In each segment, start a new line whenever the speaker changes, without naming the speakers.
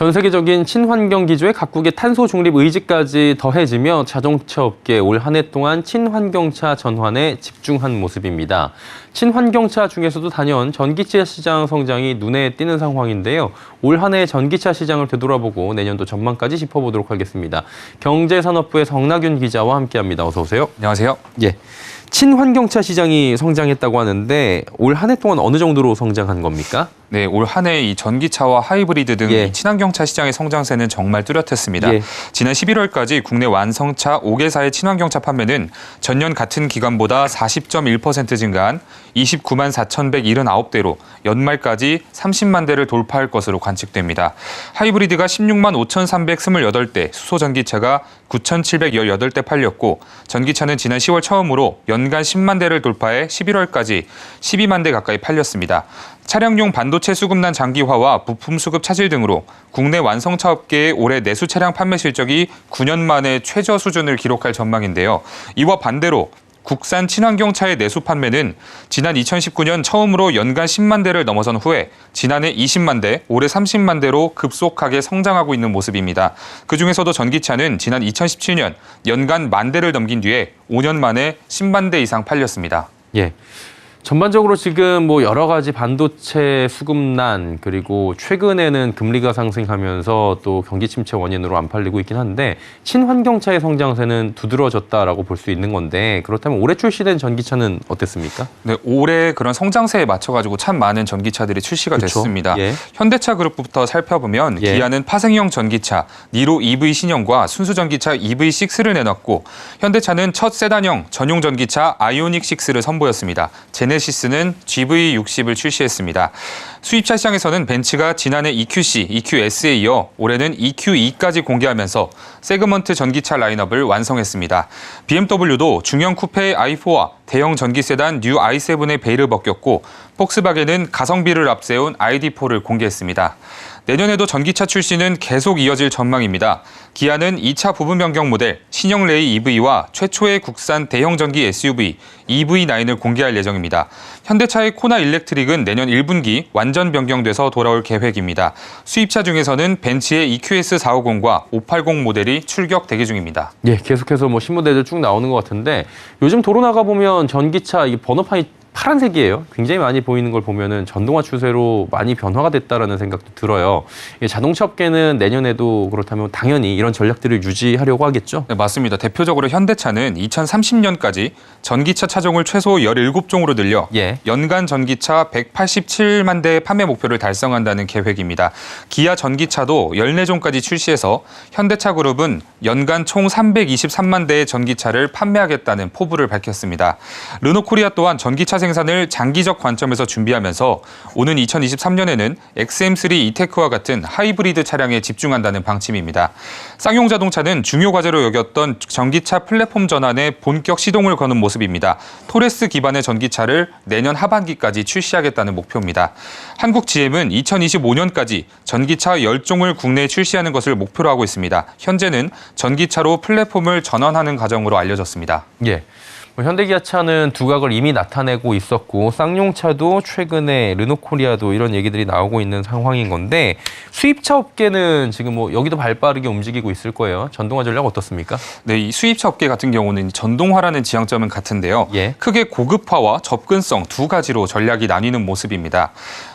전 세계적인 친환경 기조에 각국의 탄소 중립 의지까지 더해지며 자동차 업계 올 한 해 동안 친환경차 전환에 집중한 모습입니다. 친환경차 중에서도 단연 전기차 시장 성장이 눈에 띄는 상황인데요. 올 한 해 전기차 시장을 되돌아보고 내년도 전망까지 짚어보도록 하겠습니다. 경제산업부의 성낙윤 기자와 함께합니다. 어서 오세요.
안녕하세요.
예. 친환경차 시장이 성장했다고 하는데 올 한 해 동안 어느 정도로 성장한 겁니까?
네, 올 한 해 이 전기차와 하이브리드 등 이 친환경차 시장의 성장세는 정말 뚜렷했습니다. 지난 11월까지 국내 완성차 5개사의 친환경차 판매는 전년 같은 기간보다 40.1% 증가한 29만 4,179대로 연말까지 30만 대를 돌파할 것으로 관측됩니다. 하이브리드가 16만 5,328대, 수소 전기차가 9,718대 팔렸고 전기차는 지난 10월 처음으로 연간 10만 대를 돌파해 11월까지 12만 대 가까이 팔렸습니다. 차량용 반도체 수급난 장기화와 부품 수급 차질 등으로 국내 완성차 업계의 올해 내수 차량 판매 실적이 9년 만에 최저 수준을 기록할 전망인데요. 이와 반대로 국산 친환경차의 내수 판매는 지난 2019년 처음으로 연간 10만 대를 넘어선 후에 지난해 20만 대, 올해 30만 대로 급속하게 성장하고 있는 모습입니다. 그중에서도 전기차는 지난 2017년 연간 1만 대를 넘긴 뒤에 5년 만에 10만 대 이상 팔렸습니다.
예. 전반적으로 지금 뭐 여러 가지 반도체 수급난 그리고 최근에는 금리가 상승하면서 또 경기 침체 원인으로 안 팔리고 있긴 한데 친환경차의 성장세는 두드러졌다라고 볼 수 있는 건데 그렇다면 올해 출시된 전기차는 어땠습니까?
네, 올해 그런 성장세에 맞춰가지고 참 많은 전기차들이 출시가 됐습니다. 현대차 그룹부터 살펴보면 기아는 파생형 전기차 니로 EV 신형과 순수 전기차 EV6를 내놨고 현대차는 첫 세단형 전용 전기차 아이오닉 6를 선보였습니다. 제네시스는 GV60을 출시했습니다. 수입차 시장에서는 벤츠가 지난해 EQC, EQS에 이어 올해는 EQE까지 공개하면서 세그먼트 전기차 라인업을 완성했습니다. BMW도 중형 쿠페 i4와 대형 전기 세단 뉴 i7의 베일을 벗겼고 폭스바겐은 가성비를 앞세운 ID4를 공개했습니다. 내년에도 전기차 출시는 계속 이어질 전망입니다. 기아는 2차 부분 변경 모델 신형 레이 EV와 최초의 국산 대형 전기 SUV EV9을 공개할 예정입니다. 현대차의 코나 일렉트릭은 내년 1분기 완전 변경돼서 돌아올 계획입니다. 수입차 중에서는 벤츠의 EQS 450과 580 모델이 출격 대기 중입니다.
예, 계속해서 뭐 신모델들 쭉 나오는 것 같은데 요즘 도로 나가 보면 전기차 이 번호판이 파란색이에요. 굉장히 많이 보이는 걸 보면은 전동화 추세로 많이 변화가 됐다라는 생각도 들어요. 자동차 업계는 내년에도 그렇다면 당연히 이런 전략들을 유지하려고 하겠죠?
네, 맞습니다. 대표적으로 현대차는 2030년까지 전기차 차종을 최소 17종으로 늘려 연간 전기차 187만 대 판매 목표를 달성한다는 계획입니다. 기아 전기차도 14종까지 출시해서 현대차 그룹은 연간 총 323만 대의 전기차를 판매하겠다는 포부를 밝혔습니다. 르노코리아 또한 전기차 생산을 장기적 관점에서 준비하면서 오는 2023년에는 XM3 이테크와 같은 하이브리드 차량에 집중한다는 방침입니다. 쌍용 자동차는 중요 과제로 여겼던 전기차 플랫폼 전환에 본격 시동을 거는 모습입니다. 토레스 기반의 전기차를 내년 하반기까지 출시하겠다는 목표입니다. 한국 GM은 2025년까지 전기차 10종을 국내에 출시하는 것을 목표로 하고 있습니다. 현재는 전기차로 플랫폼을 전환하는 과정으로 알려졌습니다.
예. 현대기아차는 두각을 이미 나타내고 있었고 쌍용차도 최근에 르노코리아도 이런 얘기들이 나오고 있는 상황인 건데 수입차 업계는 지금 뭐 여기도 발빠르게 움직이고 있을 거예요. 전동화 전략 어떻습니까?
네, 이 수입차 업계 같은 경우는 전동화라는 지향점은 같은데요. 크게 고급화와 접근성 두 가지로 전략이 나뉘는 모습입니다.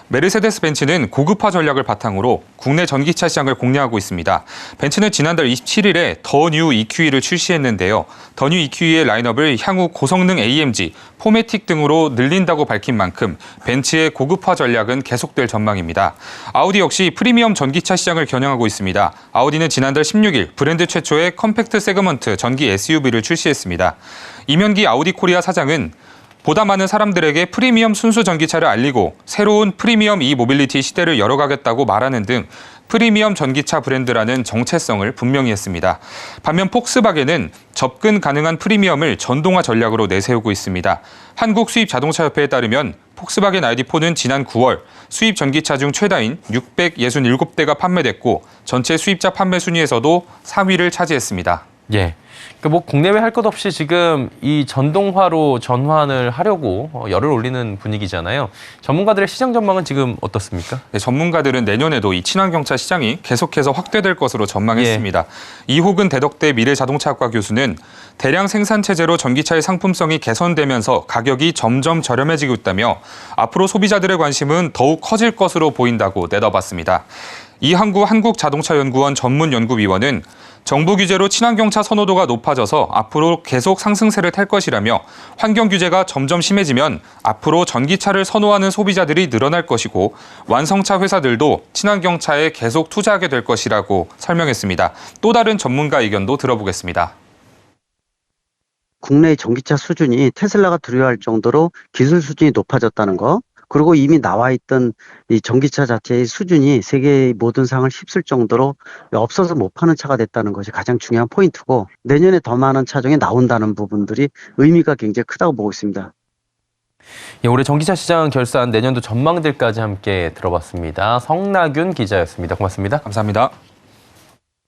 메르세데스 벤츠는 고급화 전략을 바탕으로 국내 전기차 시장을 공략하고 있습니다. 벤츠는 지난달 27일에 더 뉴 EQE를 출시했는데요. 더 뉴 EQE의 라인업을 향후 고성능 AMG, 포매틱 등으로 늘린다고 밝힌 만큼 벤츠의 고급화 전략은 계속될 전망입니다. 아우디 역시 프리미엄 전기차 시장을 겨냥하고 있습니다. 아우디는 지난달 16일 브랜드 최초의 컴팩트 세그먼트 전기 SUV를 출시했습니다. 이면기 아우디 코리아 사장은 보다 많은 사람들에게 프리미엄 순수 전기차를 알리고 새로운 프리미엄 모빌리티 시대를 열어가겠다고 말하는 등 프리미엄 전기차 브랜드라는 정체성을 분명히 했습니다. 반면 폭스바겐은 접근 가능한 프리미엄을 전동화 전략으로 내세우고 있습니다. 한국수입자동차협회에 따르면 폭스바겐 ID4는 지난 9월 수입 전기차 중 최다인 667대가 판매됐고 전체 수입차 판매 순위에서도 3위를 차지했습니다.
예. 뭐 국내외 할 것 없이 지금 이 전동화로 전환을 하려고 열을 올리는 분위기잖아요. 전문가들의 시장 전망은 지금 어떻습니까?
네, 전문가들은 내년에도 이 친환경차 시장이 계속해서 확대될 것으로 전망했습니다. 이호근 대덕대 미래자동차학과 교수는 대량 생산 체제로 전기차의 상품성이 개선되면서 가격이 점점 저렴해지고 있다며 앞으로 소비자들의 관심은 더욱 커질 것으로 보인다고 내다봤습니다. 이항구 한국자동차연구원 전문연구위원은 정부 규제로 친환경차 선호도가 높아져서 앞으로 계속 상승세를 탈 것이라며 환경 규제가 점점 심해지면 앞으로 전기차를 선호하는 소비자들이 늘어날 것이고 완성차 회사들도 친환경차에 계속 투자하게 될 것이라고 설명했습니다. 또 다른 전문가 의견도 들어보겠습니다.
국내의 전기차 수준이 테슬라가 두려워할 정도로 기술 수준이 높아졌다는 거, 그리고 이미 나와 있던 이 전기차 자체의 수준이 세계의 모든 상을 휩쓸 정도로 없어서 못 파는 차가 됐다는 것이 가장 중요한 포인트고, 내년에 더 많은 차종이 나온다는 부분들이 의미가 굉장히 크다고 보고 있습니다.
예, 올해 전기차 시장 결산 내년도 전망들까지 함께 들어봤습니다. 성나균 기자였습니다. 고맙습니다.
감사합니다.